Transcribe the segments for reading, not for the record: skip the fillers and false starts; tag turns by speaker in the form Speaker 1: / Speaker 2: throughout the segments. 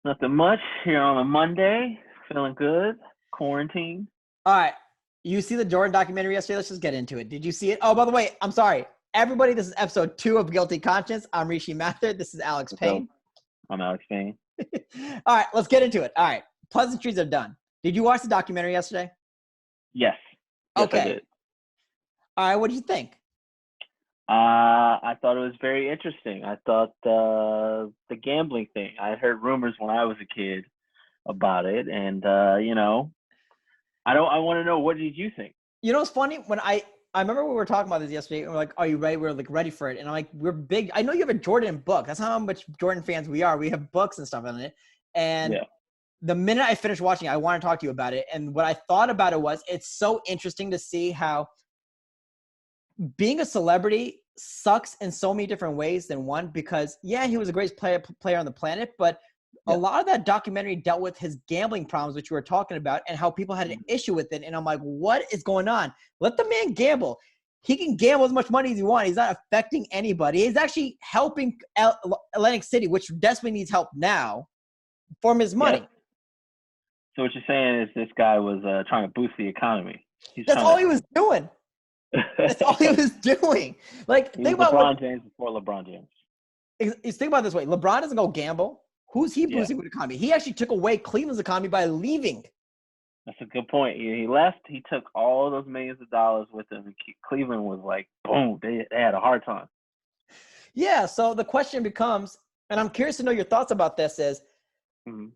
Speaker 1: Nothing much here on a Monday. Feeling good. Quarantine.
Speaker 2: All right. You see the Jordan documentary yesterday? Let's just get into it. Did you see it? Oh, by the way, I'm sorry. Everybody, this is episode 2 of Guilty Conscience. I'm Rishi Mathur. This is Alex
Speaker 1: What's up?
Speaker 2: Payne.
Speaker 1: I'm Alex Payne.
Speaker 2: All right, let's get into it. All right. Pleasantries are done. Did you watch the documentary yesterday?
Speaker 1: Yes. Yes, I
Speaker 2: Okay.
Speaker 1: did.
Speaker 2: All right. What did you think?
Speaker 1: I thought it was very interesting. I thought the gambling thing. I heard rumors when I was a kid about it, and I don't. I want to know, what did you think?
Speaker 2: You know what's funny? When I remember we were talking about this yesterday, and we're like, "Are you ready?" We're like ready for it, and I'm like, "We're big." I know you have a Jordan book. That's how much Jordan fans we are. We have books and stuff on it. And
Speaker 1: Yeah.
Speaker 2: the minute I finished watching, I want to talk to you about it. And what I thought about it was, it's so interesting to see how being a celebrity sucks in so many different ways than one. Because yeah, he was a great player on the planet, but a
Speaker 1: Yeah.
Speaker 2: lot of that documentary dealt with his gambling problems, which you were talking about, and how people had an
Speaker 1: Mhm.
Speaker 2: issue with it. And I'm like, what is going on? Let the man gamble. He can gamble as much money as he wants. He's not affecting anybody. He's actually helping Atlantic City, which desperately needs help now, from his
Speaker 1: Yeah.
Speaker 2: money.
Speaker 1: So what you're saying is this guy was trying to boost the economy. He's
Speaker 2: That's all
Speaker 1: trying
Speaker 2: he was doing. That's all he
Speaker 1: to.
Speaker 2: was doing. Like,
Speaker 1: He
Speaker 2: think
Speaker 1: was
Speaker 2: about what.
Speaker 1: LeBron James before LeBron James.
Speaker 2: Think about it this way: LeBron doesn't go gamble. Who's he
Speaker 1: Yeah.
Speaker 2: boosting with the economy? He actually took away Cleveland's economy by leaving.
Speaker 1: That's a good point. He left. He took all those millions of dollars with him. And Cleveland was like, boom. They had a hard time.
Speaker 2: Yeah. So the question becomes, and I'm curious to know your thoughts about this: is
Speaker 1: Mm-hmm.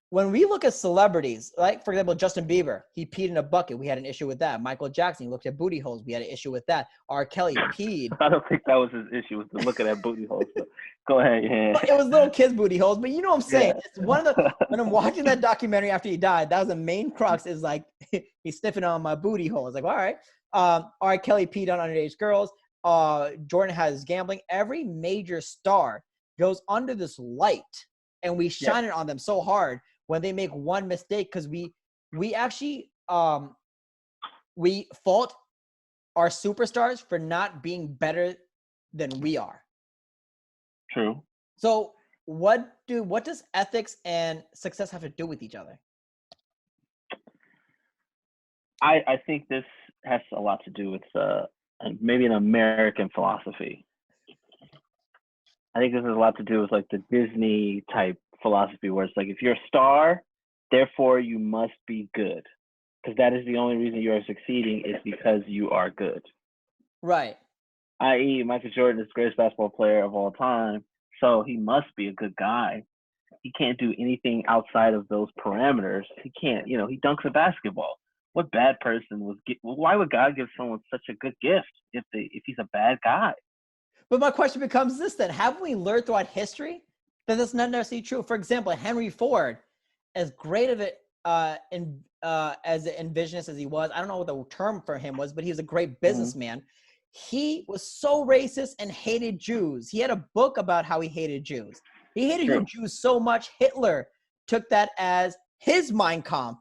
Speaker 2: when we look at celebrities, like, for example, Justin Bieber, he peed in a bucket. We had an issue with that. Michael Jackson, he looked at booty holes. We had an issue with that. R. Kelly peed.
Speaker 1: I don't think that was his issue, was to look at that booty hole. So go ahead. Yeah.
Speaker 2: It was little kids' booty holes, but you know what I'm saying.
Speaker 1: Yeah.
Speaker 2: It's one of the, when I'm watching that documentary after he died, that was the main crux, is like, he's sniffing on my booty hole. I was like, all right. R. Kelly peed on underage girls. Jordan has gambling. Every major star goes under this light, and we
Speaker 1: Yeah.
Speaker 2: shine it on them so hard when they make one mistake, because we actually we fault our superstars for not being better than we are.
Speaker 1: True.
Speaker 2: So what does ethics and success have to do with each other?
Speaker 1: I think this has a lot to do with maybe an American philosophy. I think this has a lot to do with like the Disney type philosophy, where it's like, if you're a star, therefore you must be good, because that is the only reason you are succeeding, is because you are good.
Speaker 2: Right.
Speaker 1: I.e., Michael Jordan is the greatest basketball player of all time, so he must be a good guy. He can't do anything outside of those parameters. He can't, he dunks a basketball. What bad person was? Why would God give someone such a good gift if he's a bad guy?
Speaker 2: But my question becomes this then: haven't we learned throughout history that that's not necessarily true? For example, Henry Ford, as great of it as an envisionist as he was, I don't know what the term for him was, but he was a great
Speaker 1: Mm-hmm.
Speaker 2: businessman. He was so racist and hated Jews. He had a book about how he hated Jews. He hated
Speaker 1: True.
Speaker 2: Jews so much, Hitler took that as his Mein Kampf.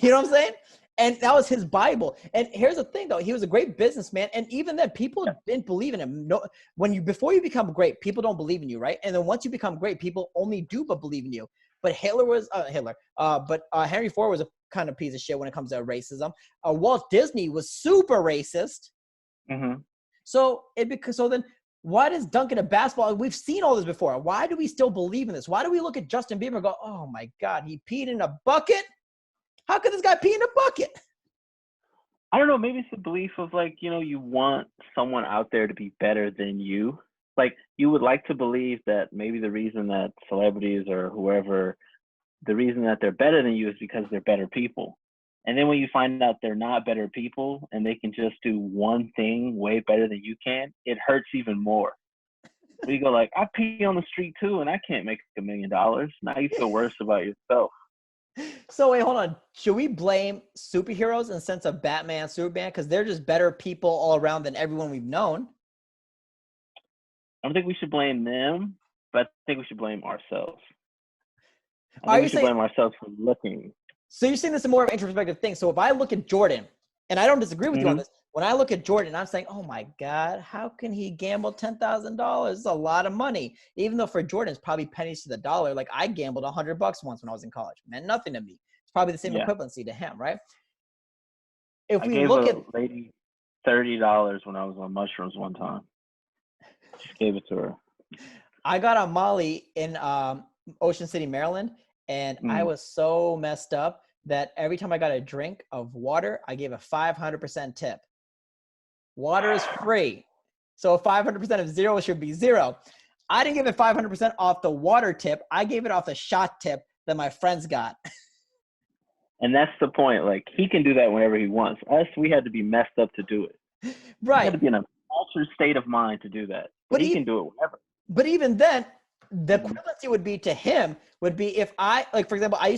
Speaker 2: You know what I'm saying? And that was his Bible. And here's the thing, though: he was a great businessman, and even then, people didn't believe in him. No, before you become great, people don't believe in you, right? And then once you become great, people only do but believe in you. But Henry Ford was a kind of piece of shit when it comes to racism. Walt Disney was super racist.
Speaker 1: Mm-hmm.
Speaker 2: So then, why does dunking a basketball? We've seen all this before. Why do we still believe in this? Why do we look at Justin Bieber and go, "Oh my God, he peed in a bucket"? How could this guy pee in a bucket?
Speaker 1: I don't know. Maybe it's the belief of, like, you want someone out there to be better than you. Like, you would like to believe that maybe the reason that celebrities or whoever, the reason that they're better than you is because they're better people. And then when you find out they're not better people and they can just do one thing way better than you can, it hurts even more. We go like, I pee on the street too, and I can't make $1 million. Now you feel worse about yourself.
Speaker 2: So wait, hold on. Should we blame superheroes in the sense of Batman, Superman, because they're just better people all around than everyone we've known?
Speaker 1: I don't think we should blame them, but I think we should blame ourselves. I
Speaker 2: Are
Speaker 1: think
Speaker 2: you
Speaker 1: we should
Speaker 2: saying
Speaker 1: blame ourselves for looking.
Speaker 2: so? You're saying this is more of an introspective thing. So if I look at Jordan, And I don't disagree with you on
Speaker 1: Mm-hmm.
Speaker 2: this. When I look at Jordan, I'm saying, oh my God, how can he gamble $10,000? It's a lot of money. Even though for Jordan, it's probably pennies to the dollar. Like I gambled $100 once when I was in college. It meant nothing to me. It's probably the same
Speaker 1: Yeah.
Speaker 2: equivalency to him, right? If
Speaker 1: I
Speaker 2: we
Speaker 1: gave
Speaker 2: look
Speaker 1: a
Speaker 2: at,
Speaker 1: lady $30 when I was on mushrooms one time. Just gave it to her.
Speaker 2: I got on Molly in Ocean City, Maryland, and I
Speaker 1: Mm.
Speaker 2: was so messed up that every time I got a drink of water, I gave a 500% tip. Water is free. So 500% of zero should be zero. I didn't give it 500% off the water tip. I gave it off the shot tip that my friends got.
Speaker 1: And that's the point. Like he can do that whenever he wants. Us, we had to be messed up to do it. We had
Speaker 2: Right.
Speaker 1: to be in an altered state of mind to do that. But
Speaker 2: But,
Speaker 1: he can do it whenever.
Speaker 2: but even then, the
Speaker 1: Mm-hmm.
Speaker 2: equivalency would be to him would be if I, like, for example, I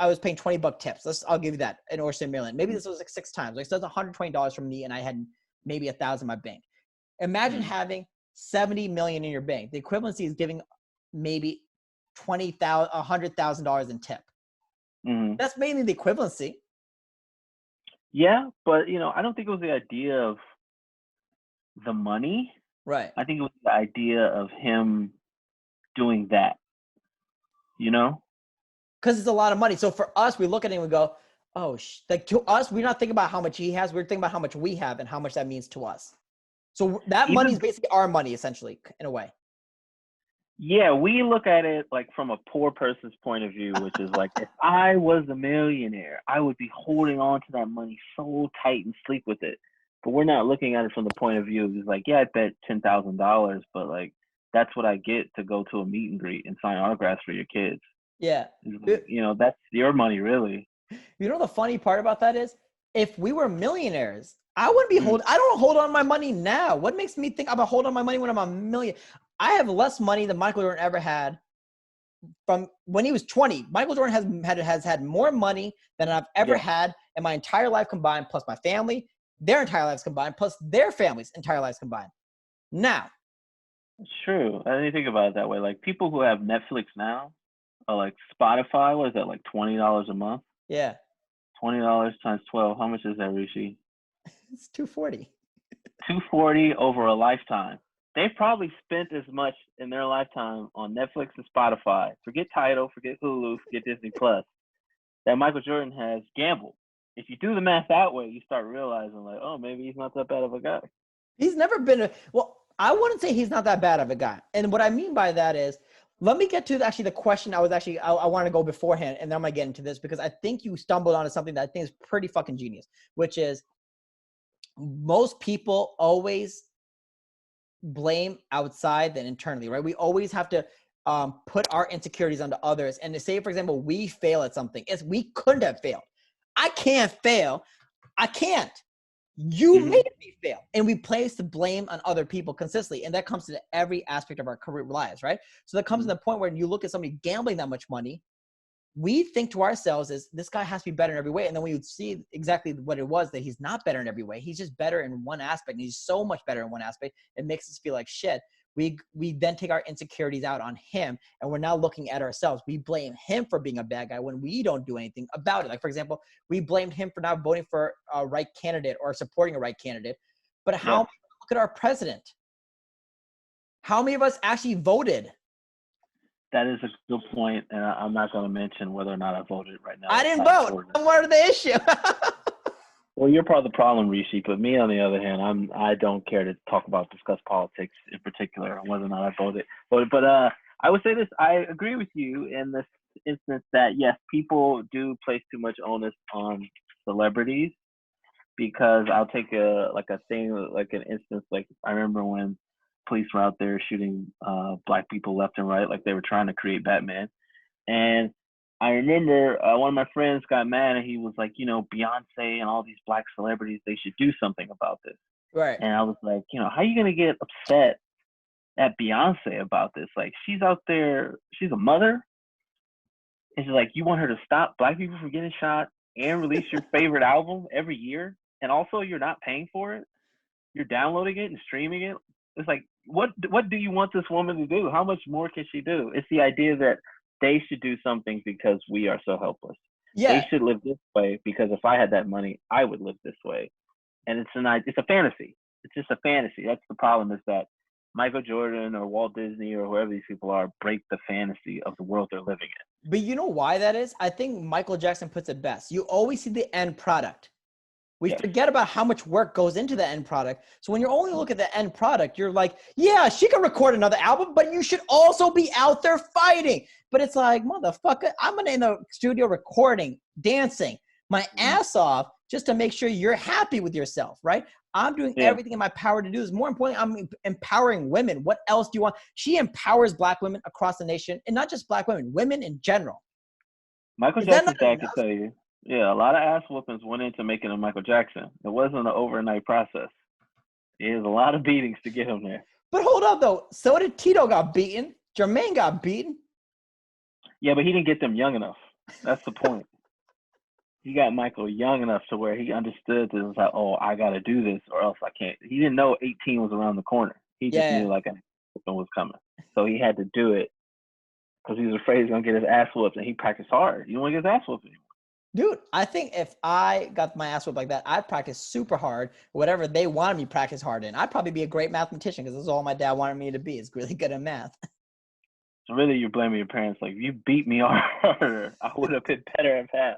Speaker 2: was paying $20 tips. I'll give you that in Ocean, Maryland. Maybe this was like 6 times. Like, so that's $120 from me and I had maybe 1,000 in my bank. Imagine
Speaker 1: Mm-hmm.
Speaker 2: having 70 million in your bank. The equivalency is giving maybe $100,000 in tip.
Speaker 1: Mm-hmm.
Speaker 2: That's mainly the equivalency.
Speaker 1: Yeah, but I don't think it was the idea of the money.
Speaker 2: Right.
Speaker 1: I think it was the idea of him doing that.
Speaker 2: Because it's a lot of money. So for us, we look at it and we go, oh, like to us, we're not thinking about how much he has. We're thinking about how much we have and how much that means to us. So that money
Speaker 1: Even
Speaker 2: is basically our money, essentially, in a way.
Speaker 1: Yeah, we look at it like from a poor person's point of view, which is like if I was a millionaire, I would be holding on to that money so tight and sleep with it. But we're not looking at it from the point of view of it's like, yeah, I bet $10,000, but like that's what I get to go to a meet and greet and sign autographs for your kids.
Speaker 2: Yeah.
Speaker 1: Like, that's your money, really.
Speaker 2: You know the funny part about that is, if we were millionaires, I wouldn't be
Speaker 1: Mm.
Speaker 2: I don't hold on my money now. What makes me think I'm gonna hold on my money when I'm a million? I have less money than Michael Jordan ever had from when he was 20. Michael Jordan has had more money than I've ever
Speaker 1: Yeah,
Speaker 2: had in my entire life combined, plus my family, their entire lives combined, plus their families' entire lives combined. Now,
Speaker 1: it's true. I didn't think about it that way. Like people who have Netflix now, or like Spotify, what is that, like $20 a month?
Speaker 2: yeah,
Speaker 1: $20 times 12. How much is that, Rishi?
Speaker 2: it's 240.
Speaker 1: 240 over a lifetime. They've probably spent as much in their lifetime on Netflix and Spotify. Forget Tidal, forget Hulu, forget Disney Plus. That Michael Jordan has gambled. If you do the math that way, you start realizing like, oh, maybe he's not that bad of a guy.
Speaker 2: He's never been I wouldn't say he's not that bad of a guy. And what I mean by that is, let me get to the question I want to go beforehand, and then I'm going to get into this because I think you stumbled onto something that I think is pretty fucking genius, which is most people always blame outside than internally, right? We always have to put our insecurities onto others. And to say, for example, we fail at something, we couldn't have failed. I can't fail. I can't. You
Speaker 1: Mm-hmm.
Speaker 2: made me fail. And we place the blame on other people consistently. And that comes to every aspect of our career lives, right? So that comes to the point where you look at somebody gambling that much money, we think to ourselves is this guy has to be better in every way. And then we would see exactly what it was, that he's not better in every way. He's just better in one aspect. And he's so much better in one aspect. It makes us feel like shit. We then take our insecurities out on him, and we're now looking at ourselves. We blame him for being a bad guy when we don't do anything about it. Like, for example, we blamed him for not voting for a right candidate or supporting a right candidate. But how
Speaker 1: Yes.
Speaker 2: look at our president? How many of us actually voted?
Speaker 1: That is a good point, and I'm not going to mention whether or not I voted right now.
Speaker 2: I
Speaker 1: That's
Speaker 2: didn't
Speaker 1: not
Speaker 2: vote.
Speaker 1: important.
Speaker 2: I'm part of the issue.
Speaker 1: Well, you're part of the problem, Rishi. But me, on the other hand, I don't care to discuss politics in particular, on whether or not I voted. But I would say this: I agree with you in this instance that yes, people do place too much onus on celebrities. Because I'll take an instance, like I remember when police were out there shooting black people left and right, like they were trying to create Batman. And I remember one of my friends got mad and he was like, Beyonce and all these black celebrities, they should do something about this.
Speaker 2: Right.
Speaker 1: And I was like, how are you going to get upset at Beyonce about this? Like, she's out there, she's a mother. And she's like, you want her to stop black people from getting shot and release your favorite album every year? And also you're not paying for it? You're downloading it and streaming it? It's like, what do you want this woman to do? How much more can she do? It's the idea that they should do something because we are so helpless.
Speaker 2: Yeah.
Speaker 1: They should live this way because if I had that money, I would live this way. and it's a fantasy. It's just a fantasy. That's the problem, is that Michael Jordan or Walt Disney or whoever these people are break the fantasy of the world they're living in.
Speaker 2: But you know why that is? I think Michael Jackson puts it best. You always see the end product. We
Speaker 1: Yes.
Speaker 2: forget about how much work goes into the end product. So when you're only looking at the end product, you're like, yeah, she can record another album, but you should also be out there fighting. But it's like, motherfucker, I'm in the studio recording, dancing my ass off just to make sure you're happy with yourself, right? I'm doing everything in my power to do this. More importantly, I'm empowering women. What else do you want? She empowers Black women across the nation, and not just Black women, women in general.
Speaker 1: Michael Jackson's dad can tell you, yeah, a lot of ass whoopings went into making him Michael Jackson. It wasn't an overnight process. It was a lot of beatings to get him there.
Speaker 2: But hold up, though. So did Tito got beaten. Jermaine got beaten.
Speaker 1: Yeah, but he didn't get them young enough. That's the point. He got Michael young enough to where he understood that it was like, oh, I got to do this or else I can't. He didn't know 18 was around the corner. He just knew like something was coming. So he had to do it because he was afraid he was going to get his ass whooped, and he practiced hard. You don't want to get his ass whooped anymore.
Speaker 2: Dude, I think if I got my ass whooped like that, I'd practice super hard, whatever they wanted me to practice hard in. I'd probably be a great mathematician because this is all my dad wanted me to be. Is really good at math.
Speaker 1: So really, you're blaming your parents. Like, if you beat me harder, I would have been better at math.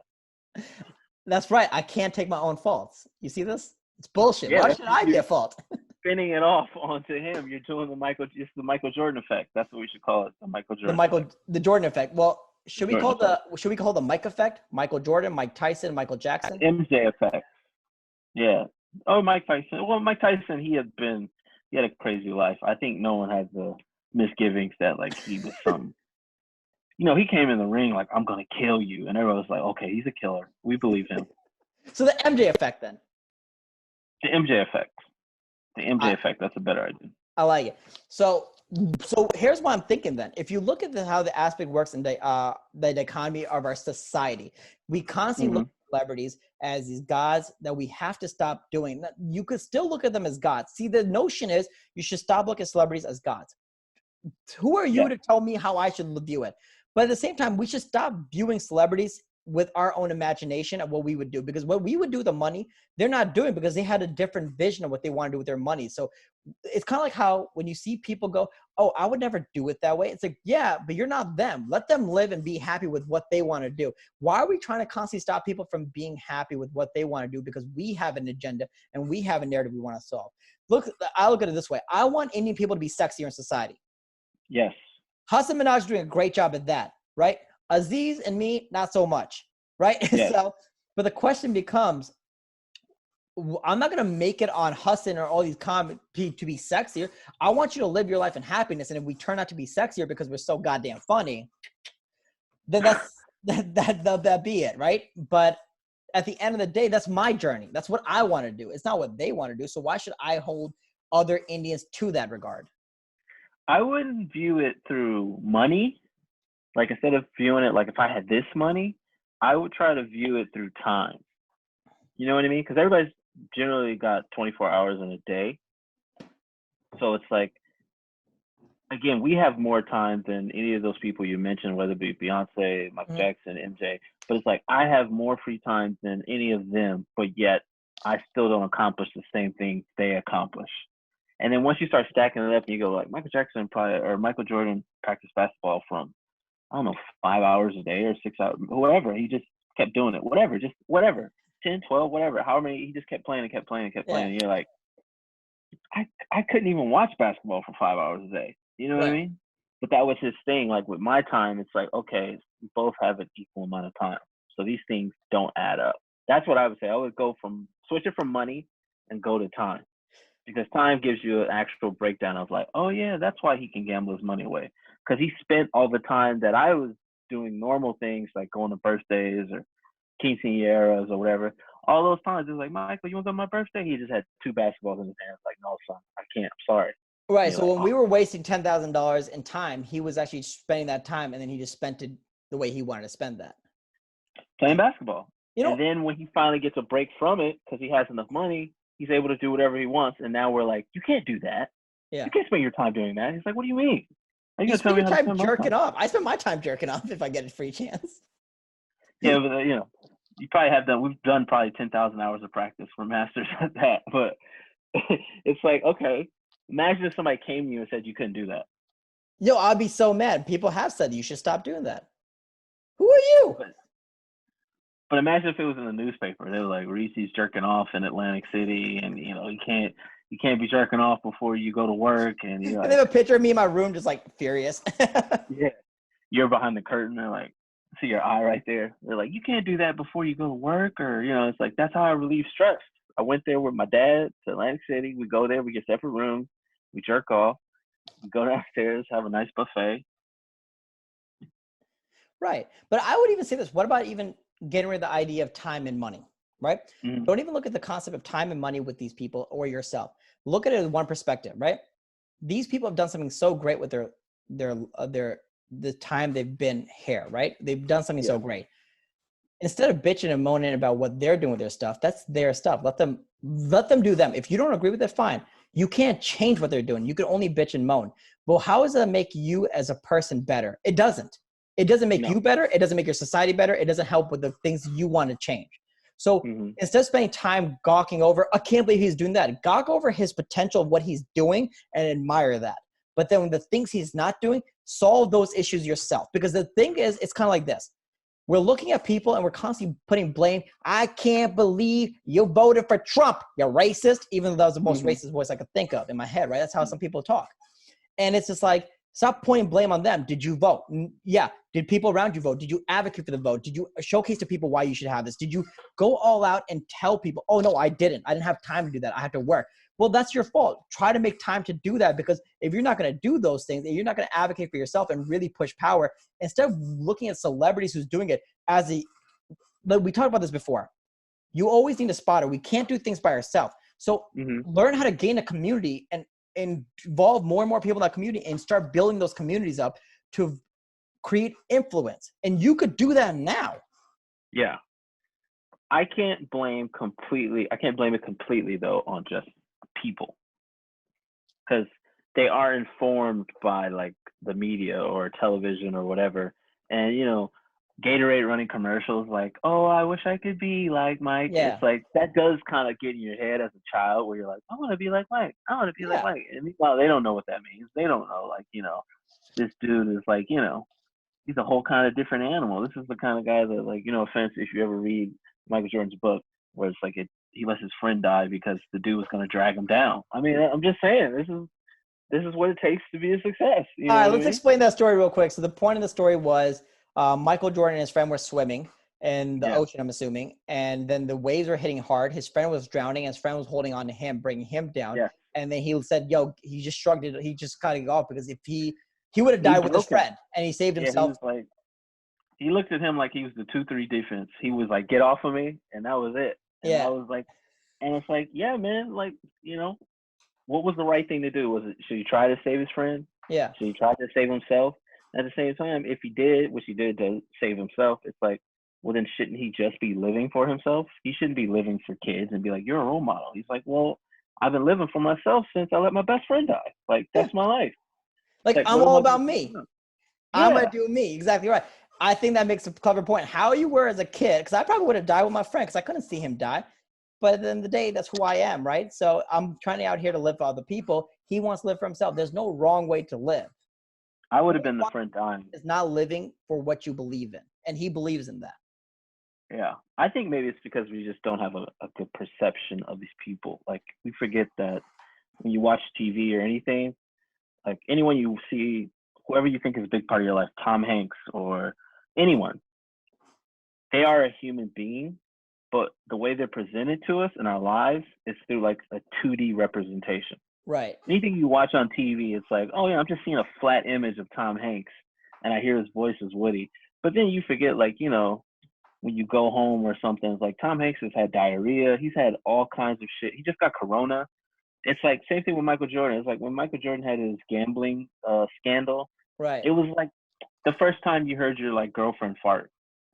Speaker 2: That's right. I can't take my own faults. You see this? It's bullshit.
Speaker 1: Yeah,
Speaker 2: why should I be at fault?
Speaker 1: Spinning it off onto him. You're doing the Michael Jordan effect. That's what we should call it. The Michael Jordan.
Speaker 2: The Jordan effect. Well, should we call the Mike effect? Michael Jordan, Mike Tyson, Michael Jackson?
Speaker 1: MJ effect. Yeah. Oh, Mike Tyson. Well, Mike Tyson, he had a crazy life. I think no one has the misgivings that like he was some. He came in the ring like, I'm gonna kill you, and everyone was like, okay, he's a killer. We believe him.
Speaker 2: So the MJ effect, then.
Speaker 1: The MJ effect. The MJ effect. That's a better idea.
Speaker 2: I like it. So here's what I'm thinking then. If you look at how the aspect works in the economy of our society, we constantly look at celebrities as these gods that we have to stop doing. You could still look at them as gods. See, the notion is you should stop looking at celebrities as gods. Who are you to tell me how I should view it? But at the same time, we should stop viewing celebrities with our own imagination of what we would do, because what we would do with the money, they're not doing because they had a different vision of what they want to do with their money. So it's kind of like how when you see people go, oh, I would never do it that way. It's like, yeah, but you're not them. Let them live and be happy with what they want to do. Why are we trying to constantly stop people from being happy with what they want to do? Because we have an agenda and we have a narrative we want to solve. I look at it this way. I want Indian people to be sexier in society.
Speaker 1: Yes.
Speaker 2: Hassan Minaj is doing a great job at that, right? Aziz and me, not so much, right?
Speaker 1: Yes.
Speaker 2: But the question becomes, I'm not going to make it on Hassan or all these comments to be sexier. I want you to live your life in happiness. And if we turn out to be sexier because we're so goddamn funny, then that be it, right? But at the end of the day, that's my journey. That's what I want to do. It's not what they want to do. So why should I hold other Indians to that regard?
Speaker 1: I wouldn't view it through money. Like, instead of viewing it like if I had this money, I would try to view it through time. You know what I mean? Because everybody's generally got 24 hours in a day. So it's like, again, we have more time than any of those people you mentioned, whether it be Beyonce, Michael Jackson, MJ. But it's like, I have more free time than any of them, but yet I still don't accomplish the same thing they accomplish. And then once you start stacking it up and you go like, Michael Jordan practiced basketball from, I don't know, 5 hours a day or 6 hours, whoever. He just kept doing it, whatever, 10, 12, whatever. However many, he just kept playing and kept playing and kept playing. And you're like, I couldn't even watch basketball for 5 hours a day. You know what I mean? But that was his thing. Like with my time, it's like, okay, we both have an equal amount of time. So these things don't add up. That's what I would say. I would switch it from money and go to time. Because time gives you an actual breakdown of like, oh yeah, that's why he can gamble his money away. Because he spent all the time that I was doing normal things like going to birthdays or quinceañeras or whatever. All those times, it was like, Michael, you want to go to my birthday? He just had 2 basketballs in his hands. Like, no, son, I can't. I'm sorry.
Speaker 2: Right. So when we were wasting $10,000 in time, he was actually spending that time, and then he just spent it the way he wanted to spend that.
Speaker 1: Playing basketball. And then when he finally gets a break from it because he has enough money, he's able to do whatever he wants. And now we're like, you can't do that. Yeah. You can't spend your time doing that. He's like, what do you mean? Are you going to tell me how to spend my time?
Speaker 2: Jerking off. I spend my time jerking off if I get a free chance.
Speaker 1: Yeah, but You probably have done. We've done probably 10,000 hours of practice. We're masters at that. But it's like, okay, imagine if somebody came to you and said you couldn't do that.
Speaker 2: Yo, I'd be so mad. People have said you should stop doing that. Who are you?
Speaker 1: But imagine if it was in the newspaper. They were like, Reese's jerking off in Atlantic City, and you can't be jerking off before you go to work, and you're
Speaker 2: And they
Speaker 1: like,
Speaker 2: have a picture of me in my room, just like furious.
Speaker 1: yeah, you're behind the curtain. They're like, see your eye right there. They're like, you can't do that before you go to work, or it's like that's how I relieve stress. I went there with my dad to Atlantic City. We go there, we get separate rooms, we jerk off, we go downstairs, have a nice buffet.
Speaker 2: Right. But I would even say this. What about even getting rid of the idea of time and money, right?
Speaker 1: Mm-hmm.
Speaker 2: Don't even look at the concept of time and money with these people or yourself. Look at it as one perspective, right? These people have done something so great with the time they've been here, right? They've done something so great. Instead of bitching and moaning about what they're doing with their stuff, that's their stuff. Let them do them. If you don't agree with it, fine. You can't change what they're doing. You can only bitch and moan. Well, how does that make you as a person better? It doesn't. It doesn't make you better. It doesn't make your society better. It doesn't help with the things you want to change. So instead of spending time gawking over, I can't believe he's doing that. Gawk over his potential of what he's doing and admire that. But then when the things he's not doing, solve those issues yourself. Because the thing is, it's kind of like this. We're looking at people and we're constantly putting blame. I can't believe you voted for Trump. You're racist, even though that was the most racist voice I could think of in my head, right? That's how some people talk. And it's just like, stop pointing blame on them. Did you vote? Yeah. Did people around you vote? Did you advocate for the vote? Did you showcase to people why you should have this? Did you go all out and tell people, oh, no, I didn't. I didn't have time to do that. I had to work. Well, that's your fault. Try to make time to do that, because if you're not going to do those things, if you're not going to advocate for yourself and really push power, instead of looking at celebrities who's doing it as we talked about this before, you always need a spotter. We can't do things by ourselves. So learn how to gain a community and involve more and more people in that community and start building those communities up to create influence. And you could do that now.
Speaker 1: Yeah. I can't blame it completely though on just people, because they are informed by like the media or television or whatever. And Gatorade running commercials like, oh, I wish I could be like Mike.
Speaker 2: Yeah.
Speaker 1: It's like that does kind of get in your head as a child where you're like, I want to be like Mike. I want to be like Mike. And meanwhile, they don't know what that means. They don't know, like, this dude is like, he's a whole kind of different animal. This is the kind of guy that, like, offense if you ever read Michael Jordan's book, where it's like he lets his friend die because the dude was going to drag him down. I mean, I'm just saying, this is what it takes to be a success.
Speaker 2: All right, let's explain that story real quick. So the point of the story was Michael Jordan and his friend were swimming in the ocean, I'm assuming, and then the waves were hitting hard. His friend was drowning, and his friend was holding on to him, bringing him down. Yeah. And then he said, yo, he just shrugged it. He just cut it off, because if he would have died with his friend, and he saved himself.
Speaker 1: He looked at him like he was the 2-3 defense. He was like, get off of me, and that was it. And I was like, and it's like, yeah, man, like, what was the right thing to do? Should he try to save his friend?
Speaker 2: Yeah.
Speaker 1: Should he try to save himself? At the same time, if he did, which he did to save himself, it's like, well, then shouldn't he just be living for himself? He shouldn't be living for kids and be like, you're a role model. He's like, well, I've been living for myself since I let my best friend die. Like, that's my life.
Speaker 2: Like I'm all about me. Yeah. I'm going to do me. Exactly right. I think that makes a clever point. How you were as a kid, because I probably would have died with my friend because I couldn't see him die. But at the end of the day, that's who I am, right? So I'm trying out here to live for other people. He wants to live for himself. There's no wrong way to live.
Speaker 1: I would have been the friend dying.
Speaker 2: It's not living for what you believe in. And he believes in that.
Speaker 1: Yeah. I think maybe it's because we just don't have a good perception of these people. Like, we forget that when you watch TV or anything, like anyone you see, whoever you think is a big part of your life, Tom Hanks or anyone, they are a human being, but the way they're presented to us in our lives is through like a 2D representation.
Speaker 2: Right.
Speaker 1: Anything you watch on TV, it's like, oh yeah, I'm just seeing a flat image of Tom Hanks and I hear his voice is Woody. But then you forget, like, when you go home or something, it's like Tom Hanks has had diarrhea. He's had all kinds of shit. He just got corona. It's like same thing with Michael Jordan. It's like when Michael Jordan had his gambling scandal.
Speaker 2: Right.
Speaker 1: It was like the first time you heard your like girlfriend fart.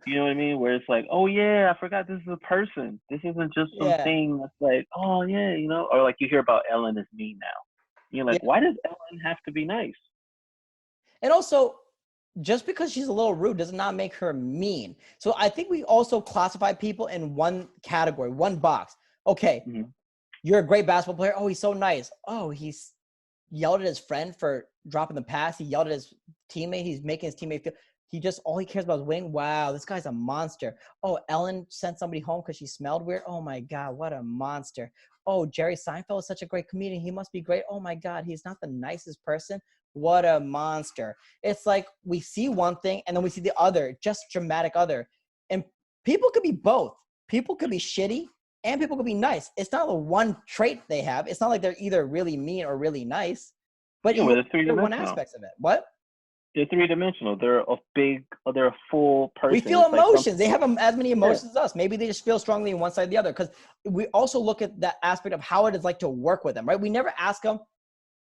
Speaker 1: You know what I mean? Where it's like, oh yeah, I forgot this is a person. This isn't just something that's like, oh yeah, or like you hear about Ellen is mean now. You're like, why does Ellen have to be nice?
Speaker 2: And also, just because she's a little rude does not make her mean. So I think we also classify people in one category, one box. Okay,
Speaker 1: Mm-hmm.
Speaker 2: you're a great basketball player. Oh, he's so nice. Oh, he's yelled at his friend for dropping the pass. He yelled at his teammate. He's making his teammate feel. He just all he cares about is winning. Wow, this guy's a monster. Oh, Ellen sent somebody home because she smelled weird. Oh my God, what a monster. Oh, Jerry Seinfeld is such a great comedian. He must be great. Oh my God, he's not the nicest person. What a monster. It's like we see one thing and then we see the other, just dramatic other. And people could be both. People could be shitty and people could be nice. It's not the one trait they have. It's not like they're either really mean or really nice, but
Speaker 1: Yeah,
Speaker 2: you
Speaker 1: well, they're three
Speaker 2: one
Speaker 1: dimensional.
Speaker 2: aspect of it. What?
Speaker 1: They're three dimensional. They're a full
Speaker 2: We
Speaker 1: person.
Speaker 2: feel
Speaker 1: It's like some,
Speaker 2: emotions. They have as many
Speaker 1: yeah.
Speaker 2: emotions as us. Maybe they just feel strongly in one side or the other. Because we also look at that aspect of how it is like to work with them, right? We never ask them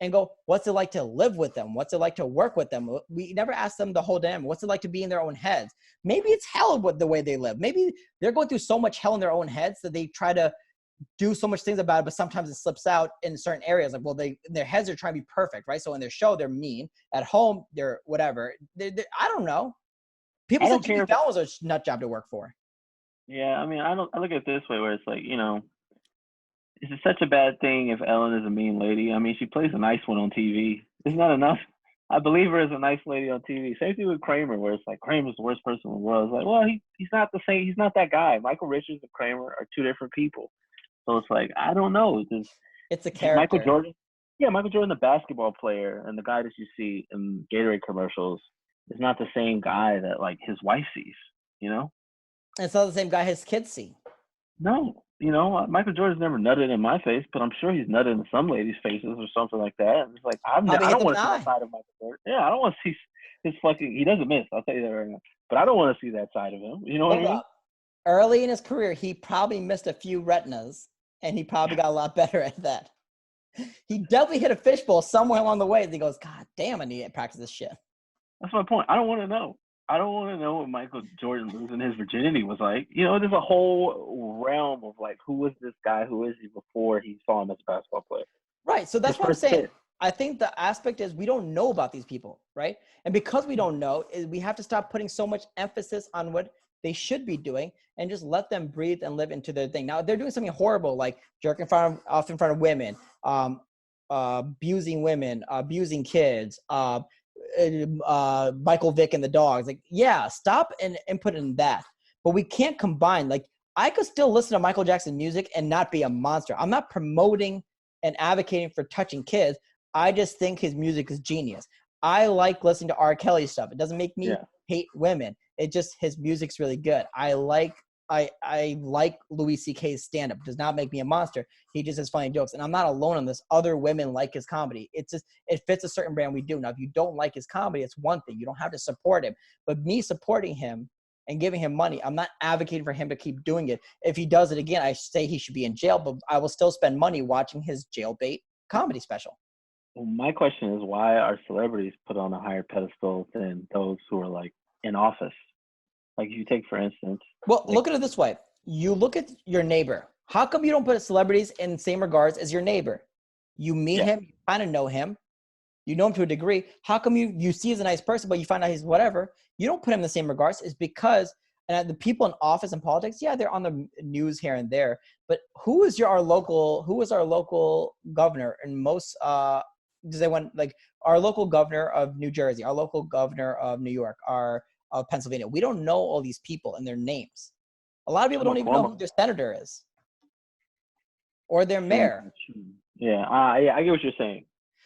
Speaker 2: and go, what's it like to live with them? What's it like to work with them? We never ask them the whole damn, what's it like to be in their own heads? Maybe it's hell with the way they live. Maybe they're going through so much hell in their own heads that they try to do so much things about it, but sometimes it slips out in certain areas. Like, well, their heads are trying to be perfect, right? So in their show, they're mean. At home, they're whatever. I don't know. People
Speaker 1: I
Speaker 2: said
Speaker 1: don't
Speaker 2: Jimmy
Speaker 1: care if,
Speaker 2: Fallon was a nut job to work for.
Speaker 1: yeah, I mean, I look at it this way where it's like, is it such a bad thing if Ellen is a mean lady? I mean, she plays a nice one on TV. Isn't that enough? I believe her as a nice lady on TV. Same thing with Kramer, where it's like Kramer's the worst person in the world. It's like, well, he's not the same. He's not that guy. Michael Richards and Kramer are two different people. So it's like, I don't know.
Speaker 2: It's a
Speaker 1: Michael
Speaker 2: character.
Speaker 1: Jordan, yeah, Michael Jordan, the basketball player, and the guy that you see in Gatorade commercials is not the same guy that like his wife sees. You know?
Speaker 2: It's not the same guy his kids see.
Speaker 1: No, Michael Jordan's never nutted in my face, but I'm sure he's nutted in some ladies' faces or something like that. And it's like
Speaker 2: Probably
Speaker 1: I
Speaker 2: hit
Speaker 1: don't
Speaker 2: them in
Speaker 1: want
Speaker 2: the
Speaker 1: to see that
Speaker 2: eye.
Speaker 1: side of Michael Jordan. Yeah, I don't want to see his fucking. He doesn't miss. I'll tell you that right now. But I don't want to see that side of him. You know what I
Speaker 2: Hold
Speaker 1: mean?
Speaker 2: up. Early in his career, he probably missed a few retinas, and he probably got a lot better at that. He definitely hit a fishbowl somewhere along the way. And he goes, God damn, I need to practice this shit.
Speaker 1: That's my point. I don't want to know. I don't want to know what Michael Jordan losing his virginity was like. There's a whole realm of like, who was this guy? Who is he before he saw him as a basketball player?
Speaker 2: Right. So
Speaker 1: His
Speaker 2: that's what I'm
Speaker 1: first
Speaker 2: saying.
Speaker 1: kiss.
Speaker 2: I think the aspect is we don't know about these people, right? And because we don't know, we have to stop putting so much emphasis on what they should be doing and just let them breathe and live into their thing. Now, if they're doing something horrible, like jerking off in front of women, abusing women, abusing kids, Michael Vick and the dogs. Like, yeah, stop and put in that. But we can't combine. Like, I could still listen to Michael Jackson music and not be a monster. I'm not promoting and advocating for touching kids. I just think his music is genius. I like listening to R. Kelly stuff. It doesn't make me
Speaker 1: Yeah.
Speaker 2: hate women. It just his music's really good. I like Louis C.K.'s stand-up. It does not make me a monster. He just has funny jokes. And I'm not alone on this. Other women like his comedy. It's just it fits a certain brand we do. Now, if you don't like his comedy, it's one thing. You don't have to support him. But me supporting him and giving him money, I'm not advocating for him to keep doing it. If he does it again, I say he should be in jail, but I will still spend money watching his jailbait comedy special.
Speaker 1: Well, my question is, why are celebrities put on a higher pedestal than those who are like in office? Like, if you take, for instance,
Speaker 2: Well,
Speaker 1: like,
Speaker 2: look at it this way. You look at your neighbor. How come you don't put celebrities in the same regards as your neighbor? You meet
Speaker 1: yeah,
Speaker 2: him, you kind of know him, you know him to a degree. How come you see he's a nice person, but you find out he's whatever? You don't put him in the same regards. Is because and the people in office and politics, yeah, they're on the news here and there. But who is our local governor? And most does they want like our local governor of New Jersey, our local governor of New York, our of Pennsylvania. We don't know all these people and their names. A lot of people don't even know who
Speaker 1: Cuomo.
Speaker 2: their senator is or their mayor.
Speaker 1: Yeah, I get what you're saying.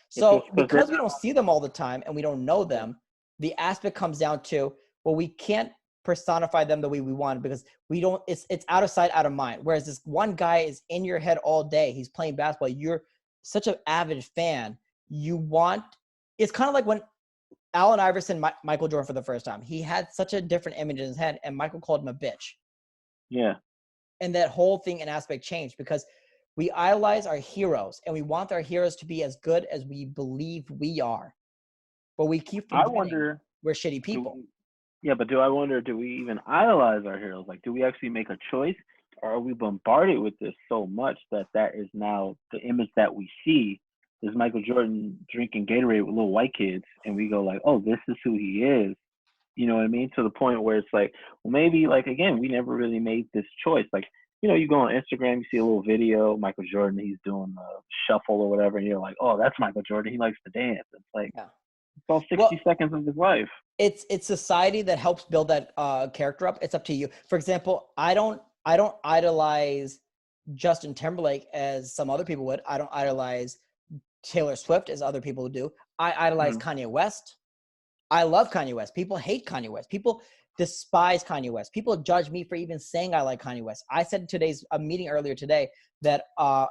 Speaker 1: It's just
Speaker 2: So
Speaker 1: because they're
Speaker 2: because we don't see them all the time and we don't know
Speaker 1: not.
Speaker 2: them, the aspect comes down to, well, we can't personify them the way we want because we don't, it's out of sight, out of mind. Whereas this one guy is in your head all day. He's playing basketball. You're such an avid fan. It's kind of like when Allen Iverson, Michael Jordan for the first time, he had such a different image in his head and Michael called him a bitch.
Speaker 1: Yeah.
Speaker 2: And that whole thing and aspect changed because we idolize our heroes and we want our heroes to be as good as we believe we are. But we keep
Speaker 1: I
Speaker 2: forgetting
Speaker 1: wonder,
Speaker 2: we're shitty
Speaker 1: do
Speaker 2: people.
Speaker 1: we, yeah, but I wonder, do we even idolize our heroes? Like, do we actually make a choice? Or are we bombarded with this so much that is now the image that we see is Michael Jordan drinking Gatorade with little white kids, and we go like, oh, this is who he is. You know what I mean? To the point where it's like, well, maybe like again, we never really made this choice. Like, you go on Instagram, you see a little video, Michael Jordan, he's doing a shuffle or whatever, and you're like, oh, that's Michael Jordan. He likes to dance. It's like
Speaker 2: Yeah.
Speaker 1: it's all 60
Speaker 2: Well,
Speaker 1: seconds of his life.
Speaker 2: it's society that helps build that character up. It's up to you. For example, I don't idolize Justin Timberlake as some other people would. I don't idolize Taylor Swift as other people do. I idolize
Speaker 1: Mhm.
Speaker 2: Kanye West. I love Kanye West. People hate Kanye West. People despise Kanye West. People judge me for even saying I like Kanye West. I said in today's a meeting earlier today that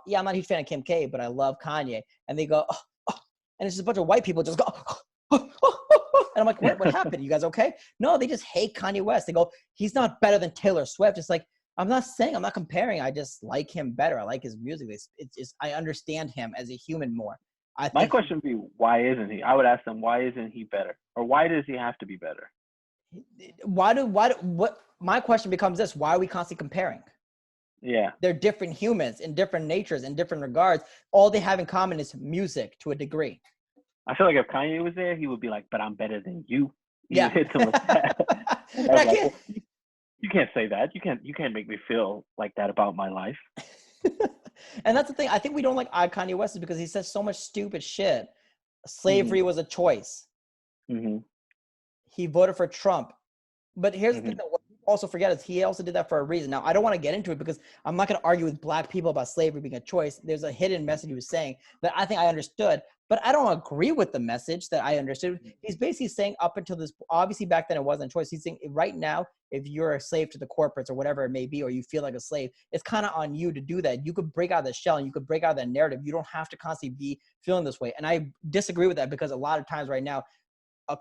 Speaker 2: yeah, I'm not a huge fan of Kim K, but I love Kanye. And they go, oh, oh. And it's just a bunch of white people just go, oh, oh, oh, oh. And I'm like, what happened? You guys okay? No, they just hate Kanye West. They go, he's not better than Taylor Swift. It's like, I'm not saying, I'm not comparing. I just like him better. I like his music. It's just, I understand him as a human more. I
Speaker 1: My
Speaker 2: think
Speaker 1: question would be, why isn't he? I would ask them, why isn't he better? Or why does he have to be better?
Speaker 2: what my question becomes this: why are we constantly comparing?
Speaker 1: Yeah.
Speaker 2: They're different humans in different natures, in different regards. All they have in common is music to a degree.
Speaker 1: I feel like if Kanye was there, he would be like, but I'm better than you. He would
Speaker 2: Yeah.
Speaker 1: hit them with that. I was like, well, you can't say that. You can't make me feel like that about my life.
Speaker 2: And that's the thing. I think we don't like Kanye West is because he says so much stupid shit.
Speaker 1: Mm-hmm.
Speaker 2: Slavery was a choice.
Speaker 1: Mm-hmm.
Speaker 2: He voted for Trump. But here's the
Speaker 1: Mm-hmm.
Speaker 2: thing that what people also forget is he also did that for a reason. Now, I don't want to get into it because I'm not going to argue with black people about slavery being a choice. There's a hidden message he was saying that I think I understood, but I don't agree with the message that I understood. He's basically saying up until this, obviously back then it wasn't a choice. He's saying right now, if you're a slave to the corporates or whatever it may be, or you feel like a slave, it's kind of on you to do that. You could break out of the shell and you could break out of that narrative. You don't have to constantly be feeling this way. And I disagree with that because a lot of times right now,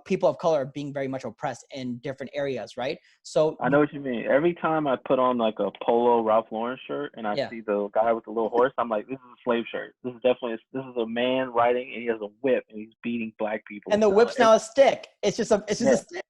Speaker 2: people of color are being very much oppressed in different areas, right? So
Speaker 1: I know what you mean. Every time I put on like a polo Ralph Lauren shirt and I
Speaker 2: yeah,
Speaker 1: see the guy with the little horse, I'm like, this is a slave shirt. This is definitely this is a man riding and he has a whip and he's beating black people.
Speaker 2: and the whip's now a stick. It's just a
Speaker 1: Yeah.
Speaker 2: stick.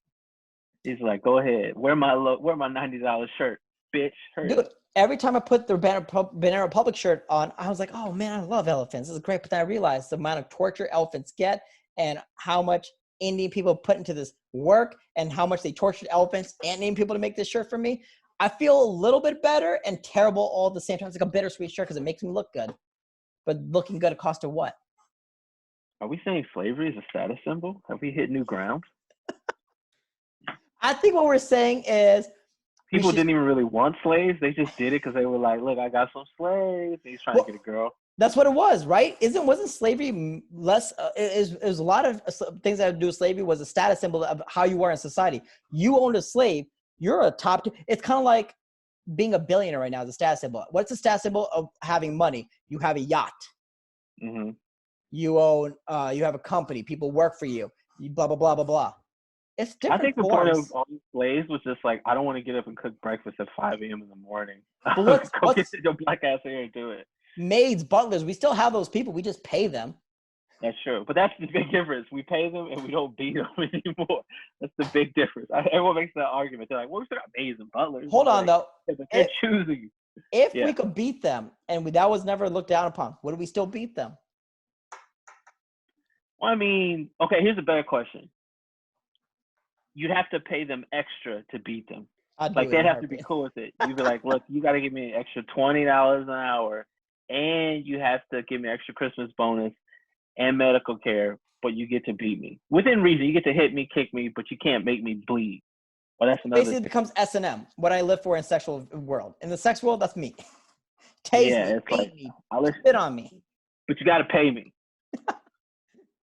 Speaker 1: He's like, go ahead, wear my $90 shirt, bitch.
Speaker 2: Dude, every time I put the Banana Republic shirt on, I was like, oh man, I love elephants. This is great. But then I realized the amount of torture elephants get and how much Indian people put into this work and how much they tortured elephants and Indian people to make this shirt for me. I feel a little bit better and terrible all at the same time. It's like a bittersweet shirt because it makes me look good. But looking good at cost of what?
Speaker 1: Are we saying slavery is a status symbol? Have we hit new ground?
Speaker 2: I think what we're saying is
Speaker 1: People didn't even really want slaves. They just did it because they were like, look, I got some slaves. He's trying to get a girl.
Speaker 2: That's what it was, right? Wasn't slavery less? Is a lot of things that have to do with slavery was a status symbol of how you were in society. You owned a slave. You're a top. It's kind of like being a billionaire right now is a status symbol. What's the status symbol of having money? You have a yacht.
Speaker 1: Mm-hmm.
Speaker 2: You own. You have a company. People work for you. Blah blah blah blah blah. It's different.
Speaker 1: I think the
Speaker 2: forms.
Speaker 1: point of all these slaves was just like, I don't want to get up and cook breakfast at 5 a.m. in the morning.
Speaker 2: But
Speaker 1: Go get your black ass here and do it.
Speaker 2: Maids, butlers, we still have those people. We just pay them.
Speaker 1: That's true. But that's the big difference. We pay them and we don't beat them anymore. That's the big difference. Everyone makes that argument. They're like, well, we still got maids and butlers.
Speaker 2: Hold on, though.
Speaker 1: Yeah, but they're choosing.
Speaker 2: If we could beat them, and that was never looked down upon, would we still beat them?
Speaker 1: Well, I mean, okay, here's a better question. You'd have to pay them extra to beat them. Like, they'd have to be cool with it. You'd be like, look, you got to give me an extra $20 an hour, and you have to give me extra Christmas bonus and medical care, but you get to beat me. Within reason, you get to hit me, kick me, but you can't make me bleed. Well, that's another.
Speaker 2: Basically, it becomes S&M, what I live for in sexual world. In the sex world, that's me. Tase me, beat me, spit on me.
Speaker 1: But you got to pay me.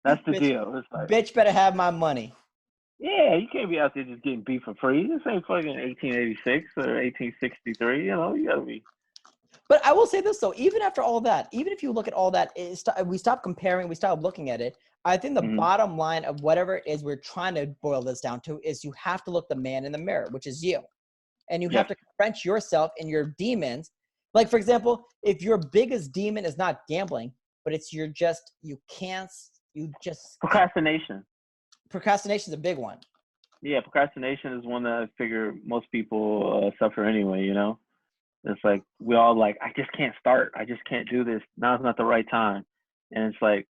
Speaker 1: That's the deal. It's like,
Speaker 2: bitch better have my money.
Speaker 1: Yeah, you can't be out there just getting beat for free. This ain't fucking 1886 or 1863. You know, you got to be.
Speaker 2: But I will say this, though. Even after all that, even if you look at all that, we stop comparing, we stop looking at it. I think the bottom line of whatever it is we're trying to boil this down to is you have to look the man in the mirror, which is you. And you have to confront yourself and your demons. Like, for example, if your biggest demon is not gambling, but it's
Speaker 1: Procrastination.
Speaker 2: Procrastination is a big one.
Speaker 1: Yeah, procrastination is one that I figure most people suffer anyway, you know? It's like, we all like, I just can't start. I just can't do this. Now's not the right time. And it's like,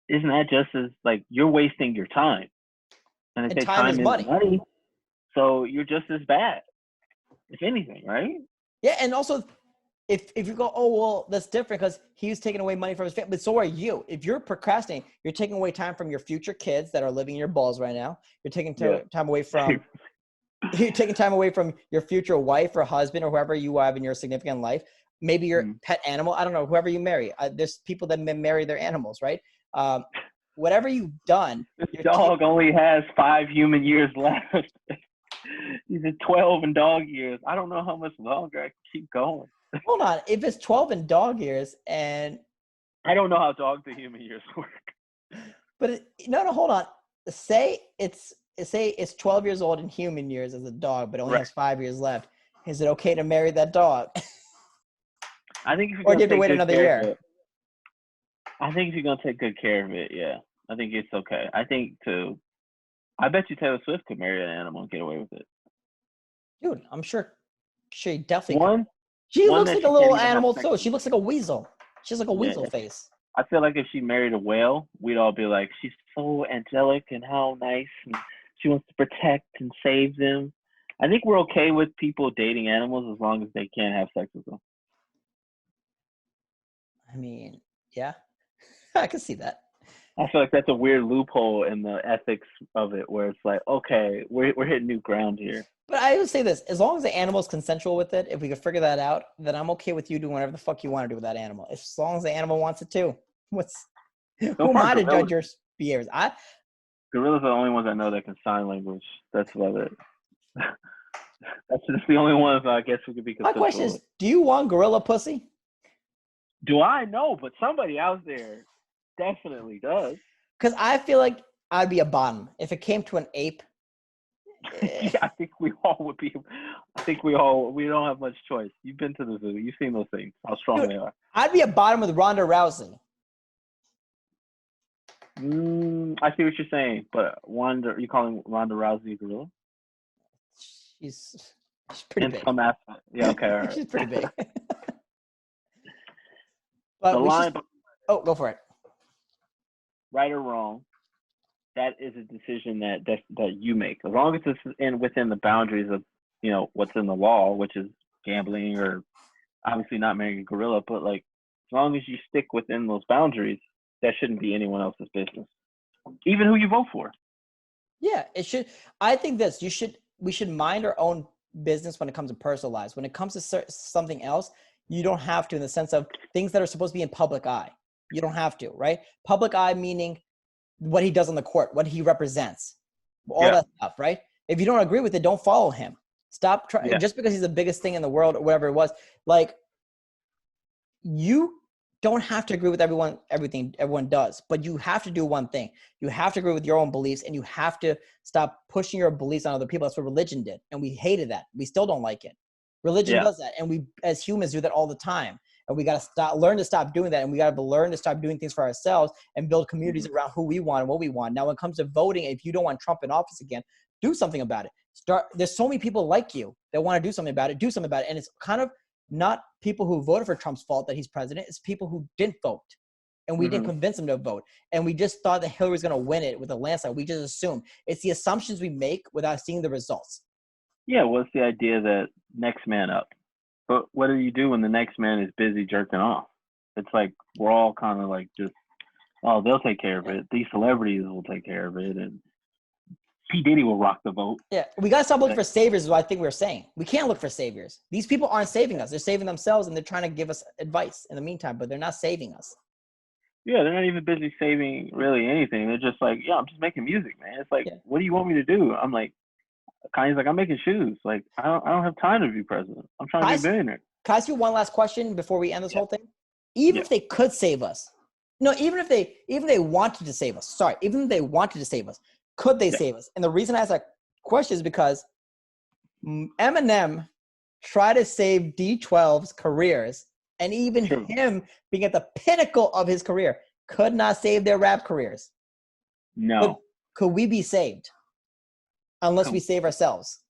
Speaker 1: isn't that just as, like, you're wasting your time? And they say
Speaker 2: time is money.
Speaker 1: So you're just as bad, if anything, right?
Speaker 2: Yeah, and also if you go, oh well, that's different because he was taking away money from his family, but so are you. If you're procrastinating, you're taking away time from your future kids that are living in your balls right now. You're taking
Speaker 1: Yeah.
Speaker 2: time away from you're taking time away from your future wife or husband or whoever you have in your significant life. Maybe your pet animal. I don't know, whoever you marry. There's people that marry their animals, right? Whatever you've done,
Speaker 1: This
Speaker 2: you're
Speaker 1: dog only has 5 human years left. He's at 12 in dog years. I don't know how much longer I can keep going.
Speaker 2: hold on. If it's 12 in dog years, and
Speaker 1: I don't know how dogs to human years work.
Speaker 2: but no, hold on. Say it's 12 years old in human years as a dog, but only
Speaker 1: Right.
Speaker 2: has 5 years left. Is it okay to marry that dog?
Speaker 1: I think if you're
Speaker 2: Or do
Speaker 1: gonna
Speaker 2: you have to
Speaker 1: take
Speaker 2: wait
Speaker 1: good
Speaker 2: another
Speaker 1: care of
Speaker 2: year?
Speaker 1: it, I think if you're gonna take good care of it, yeah, I think it's okay. I bet you Taylor Swift could marry an animal and get away with it.
Speaker 2: Dude, I'm sure she definitely could.
Speaker 1: One,
Speaker 2: She
Speaker 1: one
Speaker 2: looks
Speaker 1: that
Speaker 2: like a
Speaker 1: she can't
Speaker 2: little
Speaker 1: even have
Speaker 2: animal
Speaker 1: sex
Speaker 2: too.
Speaker 1: with.
Speaker 2: She looks like a weasel. She has like a
Speaker 1: Yeah,
Speaker 2: weasel face.
Speaker 1: I feel like if she married a whale, we'd all be like, she's so angelic and how nice, and she wants to protect and save them. I think we're okay with people dating animals as long as they can't have sex with them.
Speaker 2: I mean, yeah, I can see that.
Speaker 1: I feel like that's a weird loophole in the ethics of it, where it's like, okay, we're hitting new ground here.
Speaker 2: But I would say this: as long as the animal's consensual with it, if we could figure that out, then I'm okay with you doing whatever the fuck you want to do with that animal. As long as the animal wants it too. What's
Speaker 1: So
Speaker 2: who am
Speaker 1: far,
Speaker 2: I to judge your behaviors?
Speaker 1: gorillas are the only ones I know that can sign language. That's about it. That's just the only ones I guess we could be
Speaker 2: My question
Speaker 1: consensual
Speaker 2: is,
Speaker 1: with.
Speaker 2: do you want gorilla pussy?
Speaker 1: Do I know? But somebody out there definitely does.
Speaker 2: Because I feel like I'd be a bottom if it came to an ape.
Speaker 1: Yeah, I think we all would be. We don't have much choice. You've been to the zoo. You've seen those things, how strong
Speaker 2: Dude,
Speaker 1: they are.
Speaker 2: I'd be a bottom with Ronda Rousey.
Speaker 1: I see what you're saying, but you calling Ronda Rousey a gorilla?
Speaker 2: She's pretty
Speaker 1: In
Speaker 2: big.
Speaker 1: some aspect. Yeah, okay, all right.
Speaker 2: She's pretty big.
Speaker 1: The
Speaker 2: But we
Speaker 1: line,
Speaker 2: should. Oh, go for it.
Speaker 1: right or wrong, that is a decision that you make. As long as it's within the boundaries of what's in the law, which is gambling or obviously not marrying a gorilla, but like as long as you stick within those boundaries, that shouldn't be anyone else's business, even who you vote for.
Speaker 2: Yeah, it should. I think we should mind our own business when it comes to personal lives. When it comes to something else, you don't have to, in the sense of things that are supposed to be in public eye. You don't have to, right? Public eye meaning what he does on the court, what he represents, all that stuff, right? If you don't agree with it, don't follow him. Stop trying just because he's the biggest thing in the world or whatever it was. Like, you don't have to agree with everything everyone does, but you have to do one thing. You have to agree with your own beliefs, and you have to stop pushing your beliefs on other people. That's what religion did, and we hated that. We still don't like it. Religion does that, and we as humans do that all the time. And we got to learn to stop doing that, and we got to learn to stop doing things for ourselves and build communities around who we want and what we want. Now, when it comes to voting, if you don't want Trump in office again, do something about it. There's so many people like you that want to do something about it. Do something about it, and it's kind of not people who voted for Trump's fault that he's president. It's people who didn't vote, and we didn't convince them to vote. And we just thought that Hillary's going to win it with a landslide. We just assumed. It's the assumptions we make without seeing the results.
Speaker 1: Yeah, what's the idea that next man up? But what do you do when the next man is busy jerking off? It's like we're all kind of like just, oh, they'll take care of it. These celebrities will take care of it, and P. Diddy will rock the vote.
Speaker 2: Yeah, we got to stop looking for saviors is what I think we're saying. We can't look for saviors. These people aren't saving us. They're saving themselves, and they're trying to give us advice in the meantime, but they're not saving us.
Speaker 1: Yeah, they're not even busy saving really anything. They're just like, yeah, I'm just making music, man. It's like, what do you want me to do? I'm like, Kanye's like, I'm making shoes. Like, I don't have time to be president. I'm trying to be a billionaire.
Speaker 2: Can I ask you one last question before we end this whole thing? Even if they could save us, even if they wanted to save us, even if they wanted to save us, could they save us? And the reason I ask that question is because Eminem tried to save D12's careers, and even him being at the pinnacle of his career could not save their rap careers.
Speaker 1: No.
Speaker 2: Could we be saved unless we save ourselves?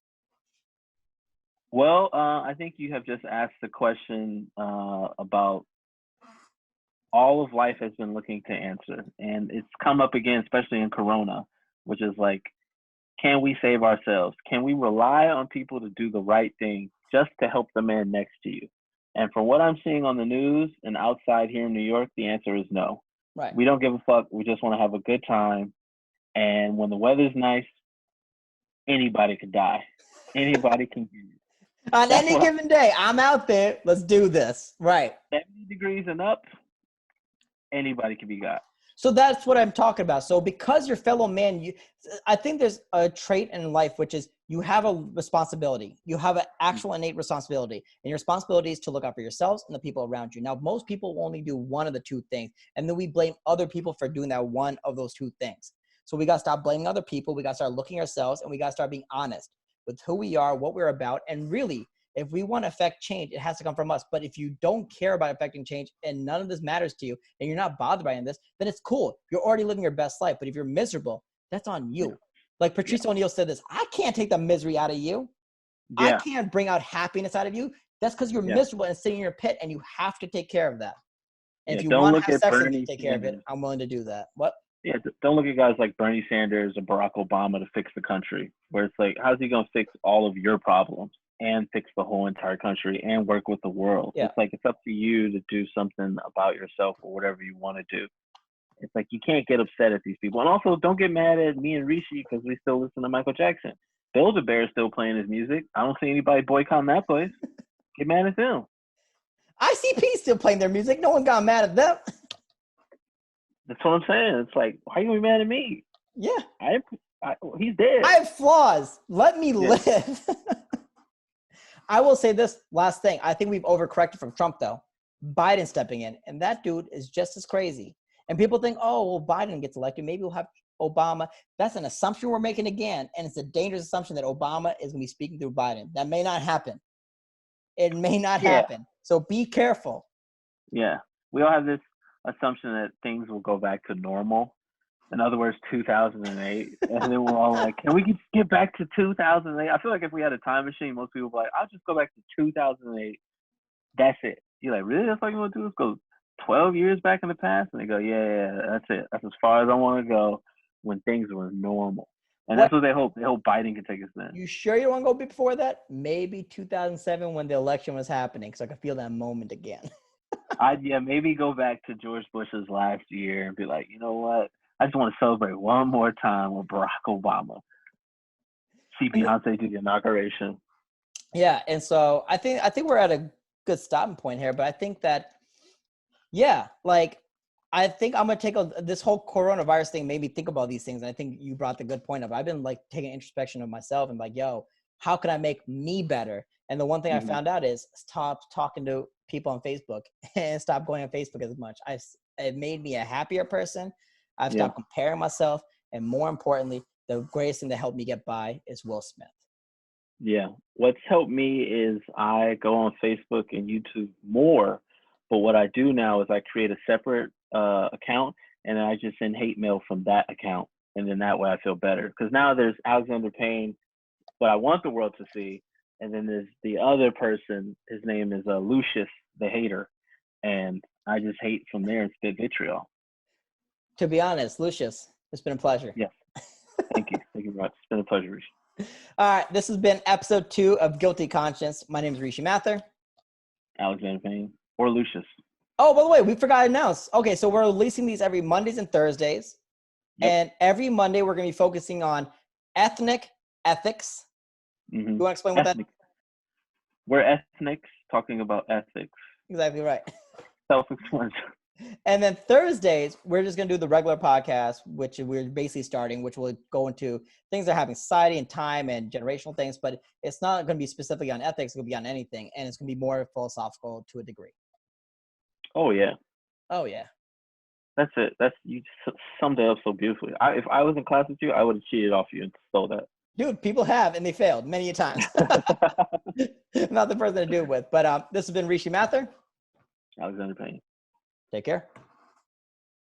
Speaker 1: Well, I think you have just asked the question about all of life has been looking to answer, and it's come up again, especially in Corona, which is like can we save ourselves? Can we rely on people to do the right thing just to help the man next to you? And from what I'm seeing on the news and outside here in New York, the answer is no.
Speaker 2: Right.
Speaker 1: We don't give a fuck. We just want to have a good time. And when the weather's nice, anybody could die. Anybody can.
Speaker 2: On
Speaker 1: That's
Speaker 2: any
Speaker 1: what
Speaker 2: given day, I'm out there. Let's do this. Right.
Speaker 1: 70 degrees and up, anybody can be got.
Speaker 2: So that's what I'm talking about. So because your fellow man, I think there's a trait in life, which is you have a responsibility. You have an actual innate responsibility. And your responsibility is to look out for yourselves and the people around you. Now, most people will only do one of the two things. And then we blame other people for doing that one of those two things. So we got to stop blaming other people. We got to start looking ourselves, and we got to start being honest with who we are, what we're about. And really, if we want to affect change, it has to come from us. But if you don't care about affecting change and none of this matters to you and you're not bothered by any of this, then it's cool. You're already living your best life. But if you're miserable, that's on you. Yeah. Like Patrice O'Neal said this, I can't take the misery out of you. Yeah. I can't bring out happiness out of you. That's because you're miserable and sitting in your pit, and you have to take care of that. And if you want to have sex with me to take care of it, I'm willing to do that. What?
Speaker 1: Yeah, don't look at guys like Bernie Sanders or Barack Obama to fix the country, where it's like, how's he going to fix all of your problems and fix the whole entire country and work with the world? Yeah. It's like, it's up to you to do something about yourself or whatever you want to do. It's like, you can't get upset at these people. And also, don't get mad at me and Rishi because we still listen to Michael Jackson. Build-A-Bear is still playing his music. I don't see anybody boycotting that place. Get mad at them.
Speaker 2: ICP still playing their music. No one got mad at them.
Speaker 1: That's what I'm saying. It's like, why are you mad at me?
Speaker 2: Yeah.
Speaker 1: He's dead.
Speaker 2: I have flaws. Let me live. I will say this last thing. I think we've overcorrected from Trump, though. Biden stepping in. And that dude is just as crazy. And people think, oh, well, Biden gets elected. Maybe we'll have Obama. That's an assumption we're making again. And it's a dangerous assumption that Obama is going to be speaking through Biden. That may not happen. It may not happen. So be careful.
Speaker 1: Yeah. We all have this assumption that things will go back to normal. In other words, 2008. And then we're all like, can we just get back to 2008? I feel like if we had a time machine, most people would be like, I'll just go back to 2008. That's it. You're like, really? That's all you want to do is go 12 years back in the past? And they go, yeah, that's it. That's as far as I want to go when things were normal. And that's what they hope. They hope Biden can take us then.
Speaker 2: You sure you don't want to go before that? Maybe 2007 when the election was happening, because I could feel that moment again.
Speaker 1: Maybe go back to George Bush's last year and be like, you know what? I just want to celebrate one more time with Barack Obama. See Beyonce do the inauguration.
Speaker 2: Yeah, and so I think we're at a good stopping point here, but I think that, I think I'm going to take this whole coronavirus thing made me think about these things. And I think you brought the good point up. I've been like taking introspection of myself and like, yo, how can I make me better? And the one thing I found out is stop talking to people on Facebook and stop going on Facebook as much. It made me a happier person. I've stopped comparing myself. And more importantly, the greatest thing that helped me get by is Will Smith.
Speaker 1: Yeah. What's helped me is I go on Facebook and YouTube more. But what I do now is I create a separate account, and then I just send hate mail from that account. And then that way I feel better. Because now there's Alexander Payne, what I want the world to see. And then there's the other person. His name is Lucius, the hater. And I just hate from there and spit vitriol.
Speaker 2: To be honest, Lucius, it's been a pleasure.
Speaker 1: Yes. Thank you. Thank you very much. It's been a pleasure, Rishi.
Speaker 2: All right. This has been episode 2 of Guilty Conscience. My name is Rishi Mather.
Speaker 1: Alexander Payne. Or Lucius.
Speaker 2: Oh, by the way, we forgot to announce. Okay, so we're releasing these every Mondays and Thursdays. Yep. And every Monday, we're going to be focusing on ethnic ethics. Mm-hmm. You want to explain what that is?
Speaker 1: We're ethnics talking about ethics.
Speaker 2: Exactly right.
Speaker 1: Self-explanatory.
Speaker 2: And then Thursdays, we're just going to do the regular podcast, which we're basically starting, which will go into things that are happening in society and time and generational things. But it's not going to be specifically on ethics. It's going to be on anything. And it's going to be more philosophical to a degree.
Speaker 1: Oh, yeah.
Speaker 2: Oh, yeah.
Speaker 1: That's it. You summed it up so beautifully. If I was in class with you, I would have cheated off you and stole that.
Speaker 2: Dude, people have, and they failed many a times. Not the person to do it with. But this has been Rishi Mather.
Speaker 1: Alexander Payne.
Speaker 2: Take care.